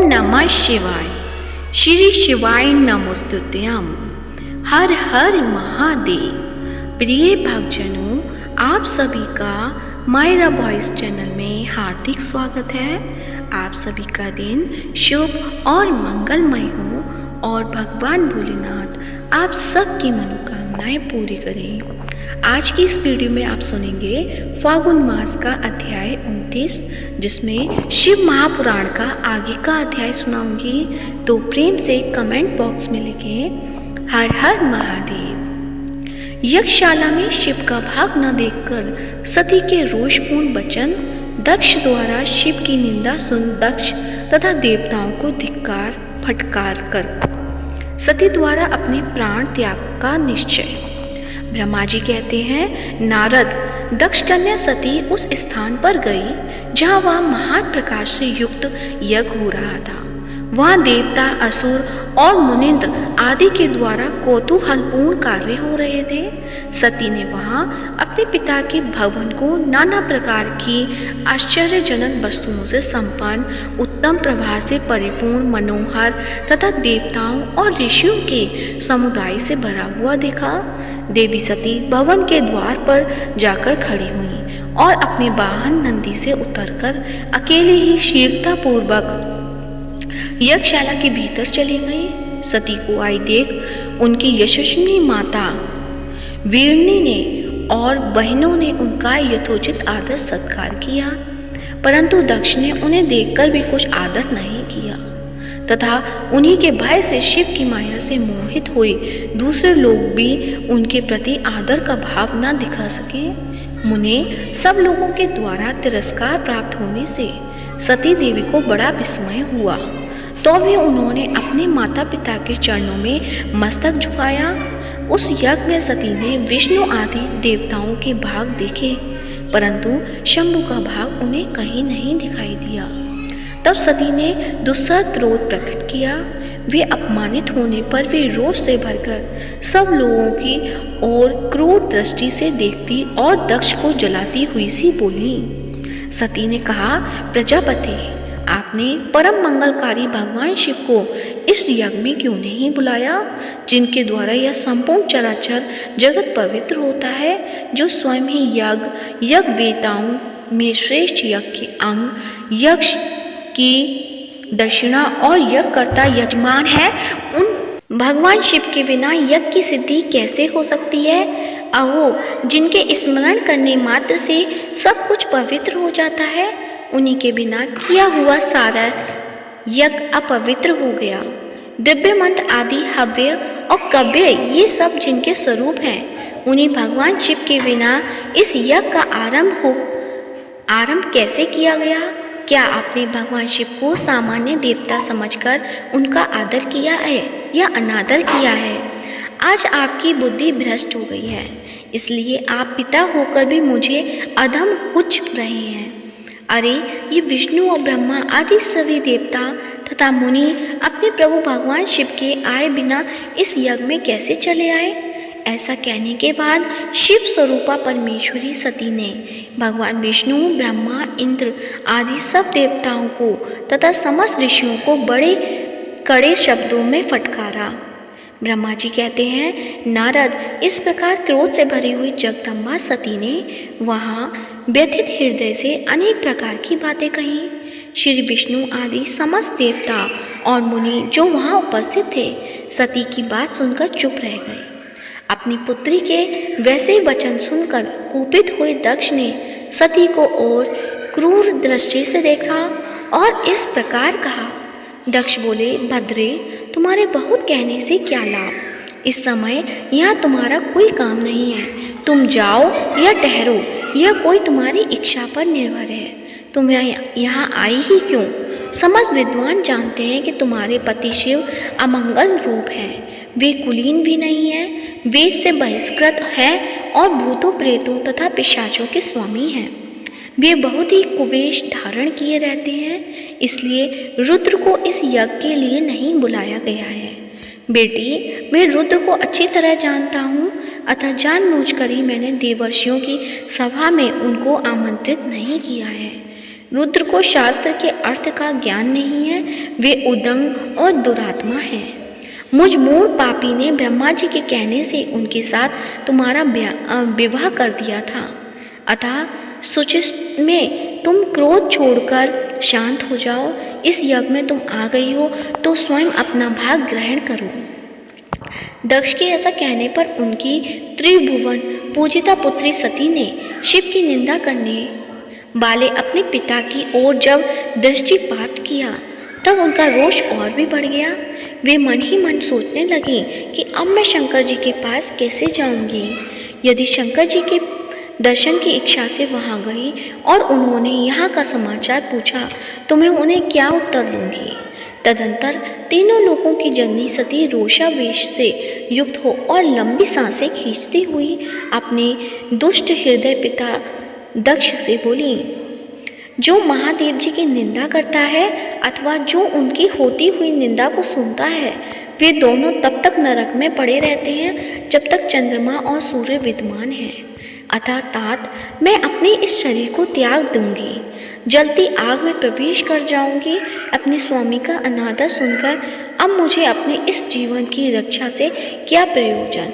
नमः शिवाय। श्री शिवाय नमोस्तुत्यम। हर हर महादेव। प्रिय भक्तजनों, आप सभी का मायरा वॉइस चैनल में हार्दिक स्वागत है। आप सभी का दिन शुभ और मंगलमय हो और भगवान भोलेनाथ आप सबकी मनोकामनाएं पूरी करें। आज की इस वीडियो में आप सुनेंगे फागुन मास का अध्याय 29, जिसमें शिव महापुराण का आगे का अध्याय सुनाऊंगी। तो प्रेम से कमेंट बॉक्स में लिखें हर हर महादेव। यज्ञशाला में शिव का भाग न देखकर सती के रोषपूर्ण वचन, दक्ष द्वारा शिव की निंदा सुन दक्ष तथा देवताओं को धिक्कार फटकार कर सती द्वारा अपने प्राण त्याग का निश्चय। ब्रह्मा जी कहते हैं, नारद, दक्ष कन्या सती उस स्थान पर गई जहाँ वह महान प्रकाश से युक्त यज्ञ हो रहा था। वहाँ देवता, असुर और मुनिंद्र आदि के द्वारा कौतूहलपूर्ण कार्य हो रहे थे। सती ने वहाँ अपने पिता के भवन को नाना प्रकार की आश्चर्यजनक वस्तुओं से संपन्न, उत्तम प्रभा से परिपूर्ण, मनोहर तथा देवताओं और ऋषियों के समुदाय से भरा हुआ देखा। देवी सती भवन के द्वार पर जाकर खड़ी हुई और अपने वाहन नंदी से उतरकर अकेले ही शीघ्रतापूर्वक यज्ञशाला के भीतर चली गई। सती को आई देख उनकी यशस्विनी माता वीरनी ने और बहनों ने उनका यथोचित आदर सत्कार किया, परंतु दक्ष ने उन्हें देखकर भी कुछ आदर नहीं किया तथा उन्हीं के भय से शिव की माया से मोहित हुए दूसरे लोग भी उनके प्रति आदर का भाव न दिखा सके। मुने सब लोगों के द्वारा तिरस्कार प्राप्त होने से सती देवी को बड़ा विस्मय हुआ, तो भी उन्होंने अपने माता पिता के चरणों में मस्तक झुकाया। उस यज्ञ में सती ने विष्णु आदि देवताओं के भाग देखे, परंतु शंभु का भाग उन्हें कहीं नहीं दिखाई दिया। तब सती ने दुस्सह क्रोध प्रकट किया। वे अपमानित होने पर वे रोष से भरकर सब लोगों की ओर क्रूर दृष्टि से देखती और दक्ष को जलाती हुई सी बोली। सती ने कहा, प्रजापति, आपने परम मंगलकारी भगवान शिव को इस यज्ञ में क्यों नहीं बुलाया, जिनके द्वारा यह संपूर्ण चराचर जगत पवित्र होता है, जो स्वयं ही यज्ञ वेताओं में श्रेष्ठ यज्ञ के अंग, यक्ष की दक्षिणा और यज्ञकर्ता यजमान है। उन भगवान शिव के बिना यज्ञ की सिद्धि कैसे हो सकती है? अहो, जिनके स्मरण करने मात्र से सब कुछ पवित्र हो जाता है, उन्हीं के बिना किया हुआ सारा यज्ञ अपवित्र हो गया। दिव्य मंत्र आदि हव्य और कव्य ये सब जिनके स्वरूप हैं, उन्हीं भगवान शिव के बिना इस यज्ञ का आरंभ कैसे किया गया? क्या आपने भगवान शिव को सामान्य देवता समझकर उनका आदर किया है या अनादर किया है? आज आपकी बुद्धि भ्रष्ट हो गई है, इसलिए आप पिता होकर भी मुझे अधम उच्च रहे हैं। अरे, ये विष्णु और ब्रह्मा आदि सभी देवता तथा मुनि अपने प्रभु भगवान शिव के आए बिना इस यज्ञ में कैसे चले आए? ऐसा कहने के बाद शिव स्वरूपा परमेश्वरी सती ने भगवान विष्णु, ब्रह्मा, इंद्र आदि सब देवताओं को तथा समस्त ऋषियों को बड़े कड़े शब्दों में फटकारा। ब्रह्मा जी कहते हैं, नारद, इस प्रकार क्रोध से भरी हुई जगदम्बा सती ने वहाँ व्यथित हृदय से अनेक प्रकार की बातें कही। श्री विष्णु आदि समस्त देवता और मुनि जो वहाँ उपस्थित थे, सती की बात सुनकर चुप रह गए। अपनी पुत्री के वैसे वचन सुनकर कुपित हुए दक्ष ने सती को और क्रूर दृष्टि से देखा और इस प्रकार कहा। दक्ष बोले, भद्रे, तुम्हारे बहुत कहने से क्या लाभ? इस समय यहाँ तुम्हारा कोई काम नहीं है। तुम जाओ या ठहरो, यह कोई तुम्हारी इच्छा पर निर्भर है। तुम यहाँ आई ही क्यों? समस्त विद्वान जानते हैं कि तुम्हारे पति शिव अमंगल रूप हैं। वे कुलीन भी नहीं हैं, वेद से बहिष्कृत है और भूतों, प्रेतों तथा पिशाचों के स्वामी हैं। वे बहुत ही कुवेश धारण किए रहते हैं, इसलिए रुद्र को इस यज्ञ के लिए नहीं बुलाया गया है। बेटी, मैं रुद्र को अच्छी तरह जानता हूँ, अतः जानबूझकर ही मैंने देवर्षियों की सभा में उनको आमंत्रित नहीं किया है। रुद्र को शास्त्र के अर्थ का ज्ञान नहीं है, वे उदंग और दुरात्मा हैं। मुझ मूढ़ पापी ने ब्रह्मा जी के कहने से उनके साथ तुम्हारा विवाह कर दिया था। अतः सुचिष्ट में तुम क्रोध छोड़कर शांत हो जाओ। इस यज्ञ में तुम आ गई हो तो स्वयं अपना भाग ग्रहण करो। दक्ष के ऐसा कहने पर उनकी त्रिभुवन पूजिता पुत्री सती ने शिव की निंदा करने वाले अपने पिता की ओर जब दृष्टिपात किया तब उनका रोष और भी बढ़ गया। वे मन ही मन सोचने लगी कि अब मैं शंकर जी के पास कैसे जाऊंगी। यदि शंकर जी के दर्शन की इच्छा से वहां गई और उन्होंने यहाँ का समाचार पूछा तो मैं उन्हें क्या उत्तर दूंगी। तदंतर तीनों लोगों की जननी सती रोषावेश से युक्त हो और लंबी सांसें खींचती हुई अपने दुष्ट हृदय पिता दक्ष से बोली, जो महादेव जी की निंदा करता है अथवा जो उनकी होती हुई निंदा को सुनता है, वे दोनों तब तक नरक में पड़े रहते हैं जब तक चंद्रमा और सूर्य विद्यमान हैं। अतः तात मैं अपने इस शरीर को त्याग दूंगी, जलती आग में प्रवेश कर जाऊंगी। अपने स्वामी का अनादर सुनकर अब मुझे अपने इस जीवन की रक्षा से क्या प्रयोजन।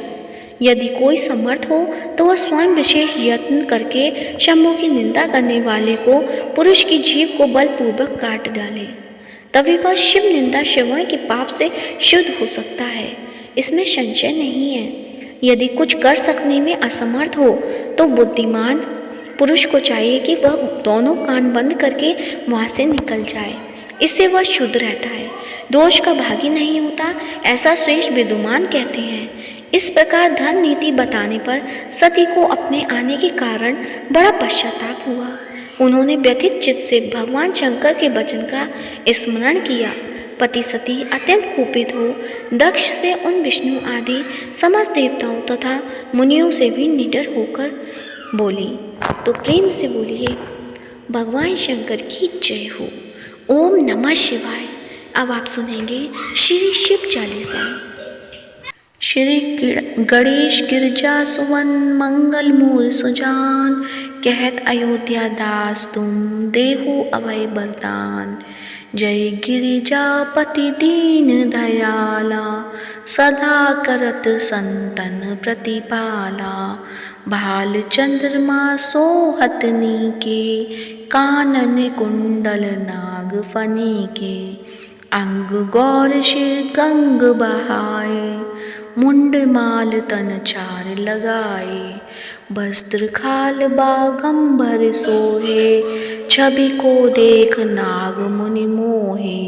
यदि कोई समर्थ हो तो वह स्वयं विशेष यत्न करके शंभु की निंदा करने वाले को, पुरुष की जीभ को बलपूर्वक काट डाले, तभी वह शिव निंदा श्रवण के पाप से शुद्ध हो सकता है, इसमें संशय नहीं है। यदि कुछ कर सकने में असमर्थ हो तो बुद्धिमान पुरुष को चाहिए कि वह दोनों कान बंद करके वहाँ से निकल जाए, इससे वह शुद्ध रहता है, दोष का भागी नहीं होता, ऐसा श्रेष्ठ विद्वान कहते हैं। इस प्रकार धर्म नीति बताने पर सती को अपने आने के कारण बड़ा पश्चाताप हुआ। उन्होंने व्यथित चित्त से भगवान शंकर के वचन का स्मरण किया। पति सती अत्यंत कुपित हो दक्ष से उन विष्णु आदि समस्त देवताओं तथा मुनियों से भी निडर होकर बोली। तो प्रेम से बोलिए, भगवान शंकर की जय हो। ओम नमः शिवाय। अब आप सुनेंगे श्री शिव चालीसा। श्री गणेश गिरजा सुवन मंगल मूल सुजान, कहत अयोध्या दास तुम देहु अभय वरदान। जय गिरिजापति दीन दयाला, सदा करत संतन प्रतिपाला। भाल चंद्रमा सोहत नीके, कानन कुंडल नाग फनी के। अंग गौर शिर गंग बहाए, मुंड माल तन चार लगाए। वस्त्र खाल बागंबर सोहे, छवि को देख नाग मुनि मोहे।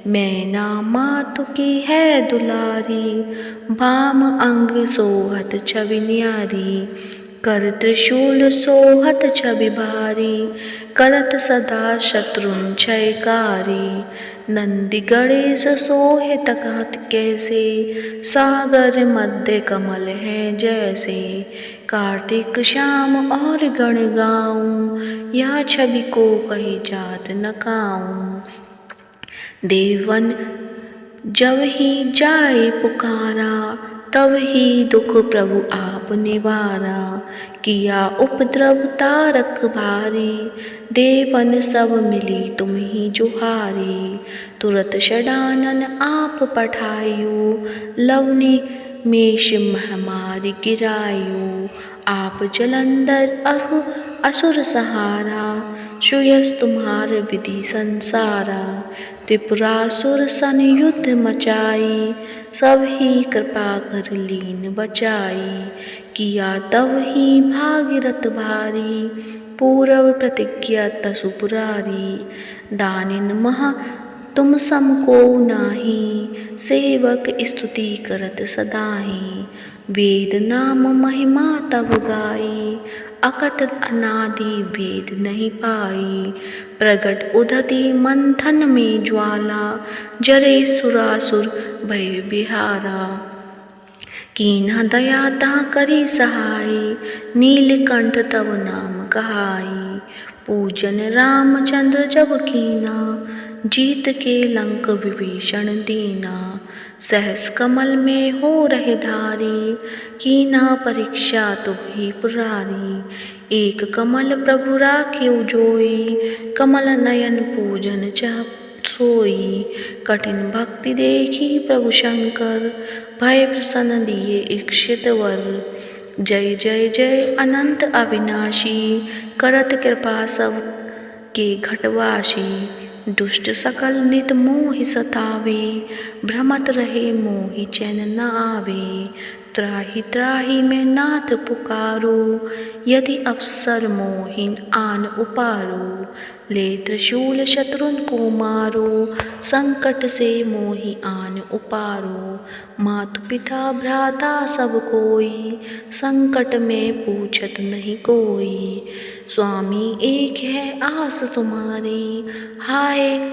मैना मातु की है दुलारी, भाम अंग सोहत छवि न्यारी। कर त्रिशूल सोहत छवि भारी, करत सदा शत्रुन क्षयकारी। नंदी गणेश सोहे तकहत कैसे, सागर मध्य कमल है जैसे। कार्तिक श्याम और गण गाऊं, या छवि को कही जात न काऊं। देवन जब ही जाए पुकारा, तब ही दुख प्रभु आप निवारा। किया उपद्रव तारक भारी, देवन सब मिली तुम ही जुहारी। तुरत षडानन आप पठायु, लवनी मेष महामारी गिरायु। आप जलंधर अरु असुर सहारा, श्रेयस तुम्हार विधि संसारा। त्रिपुरासुर सन युद्ध मचाई, सब ही कृपा कर लीन बचाई। किया तब ही भागीरथ भारी, पूर्व प्रतिज्ञा तसु पुरारी। दानिन महा तुम सम को नाही, सेवक स्तुति करत सदाही। वेद नाम महिमा तब गाई, अकथ अनादि वेद नहीं पाई। प्रगट उदति मंथन में ज्वाला, जरे सुरासुर भय बिहारा। कीन्ह दया ता करी सहाय, नीलकंठ तब नाम कहाई। पूजन रामचंद्र जब कीना, जीत के लंक विभीषण दीना। सहस कमल में हो रहे धारी, कीना परीक्षा तुभी पुरारी। एक कमल प्रभु राखे उजोई, कमल नयन पूजन चाह सोई। कठिन भक्ति देखी प्रभु शंकर, भय प्रसन्न दिए इक्षित वर। जय जय जय अनंत अविनाशी, करत कृपा सब के घटवासी। दुष्ट सकल नित मोहि सतावे, भ्रमत रहे मोहि चैन न आवे। त्राहि त्राहि मैं नाथ पुकारो, यदि अवसर मोहिन आन उपारो। ले त्रिशूल शत्रुन को मारो, संकट से मोहि आन उपारो। मातु पिता भ्राता सब कोई, संकट में पूछत नहीं कोई। स्वामी एक है आस तुम्हारी, हाय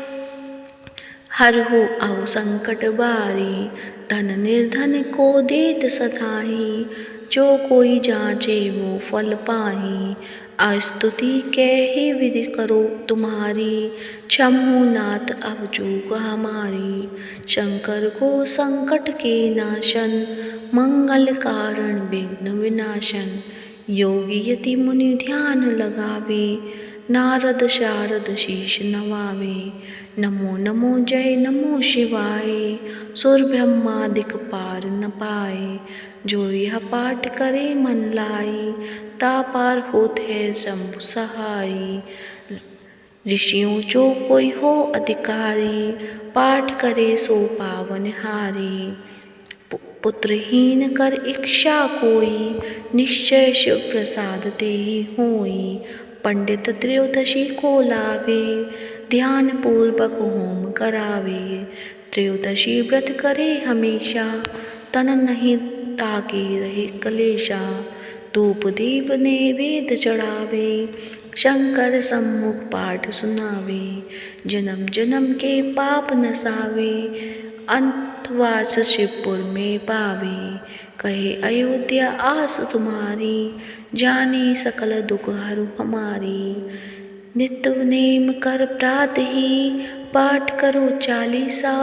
हरहु अब संकट बारी। धन निर्धन को देत सधाई, जो कोई जाचे वो फल पाही। अस्तुति के ही विधि करो तुम्हारी, क्षमु नाथ अब चूक हमारी। शंकर को संकट के नाशन, मंगल कारण विघ्न विनाशन। योगी यति मुनि ध्यान लगावे, नारद शारद शीश नवावे। नमो नमो जय नमो शिवाय, सुर ब्रह्मादिक पार न पाए। जो यह पाठ करे मन लाई, ता पार होत है शंभु सहाई। ऋषियों जो कोई हो अधिकारी, पाठ करे सो पावन हारी। पुत्रहीन कर इच्छा कोई, निश्चय शिव प्रसाद ते ही होई। पंडित त्रयोदशी को लावे, ध्यान पूर्वक होम करावे। त्रयोदशी व्रत करे हमेशा, तन नहीं ताके रहे कलेशा। धूप दीप नैवेद्य चढ़ावे, शंकर सम्मुख पाठ सुनावे। जन्म जन्म के पाप नसावे, अंतवास शिवपुर में पावे। कहे अयोध्या आस तुम्हारी, जानी सकल दुख हरु हमारी। नित्य नेम कर प्रात ही, पाठ करो चालीसा।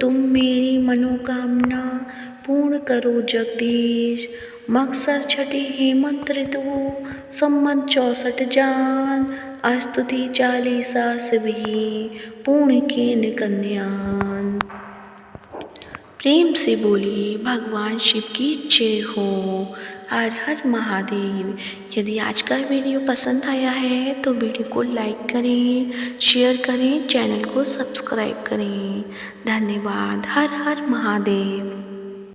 तुम मेरी मनोकामना पूर्ण करो जगदीश। मक्सर छठी हेमंत ऋतु, संमत 64 जान। स्तुति चालीसा सभी, पूर्ण कीन कन्यान। प्रेम से बोलिए भगवान शिव की जय हो। हर हर महादेव। यदि आज का वीडियो पसंद आया है तो वीडियो को लाइक करें, शेयर करें, चैनल को सब्सक्राइब करें। धन्यवाद। हर हर महादेव।